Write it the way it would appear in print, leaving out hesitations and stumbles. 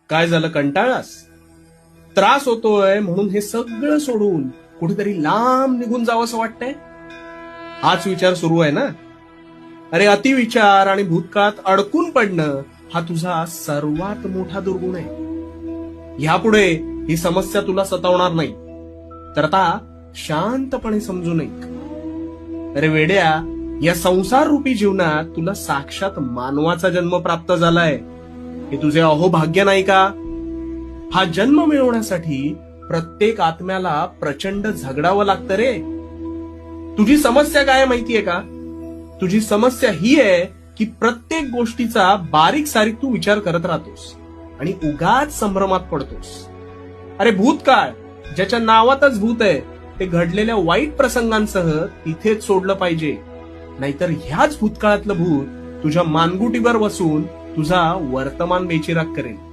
काय झालं, कंटाळास? त्रास होतोय म्हणून हे सगळं सोडून कुठेतरी लांब निघून जावंसं वाटतंय? हाच विचार सुरू आहे ना? अरे, अतिविचार आणि भूतकाळात अडकून पडणं हा तुझा सर्वात मोठा दुर्गुण आहे. यापुढे ही समस्या तुला सतावणार नाही. तर आता शांतपणे समजू नये. अरे वेड्या, या संसार रूपी जीवनात तुला साक्षात मानवाचा जन्म प्राप्त झालाय. हे तुझे अहोभाग्य नाही का? हा जन्म मिळवण्यासाठी प्रत्येक आत्म्याला प्रचंड झगडावं लागतं रे. तुझी समस्या काय माहितीये का? तुझी समस्या ही आहे की प्रत्येक गोष्टीचा बारीक सारीक तू विचार करत राहतोस आणि उगाच संभ्रमात पडतोस. अरे भूतकाळ ज्याच्या नावातच भूत आहे, ते घडलेल्या वाईट प्रसंगांसह तिथेच सोडलं पाहिजे. नाहीतर ह्याच भूतकाळातलं भूत तुझ्या मानगुटीवर बसून तुझा वर्तमान बेचिराग करेल.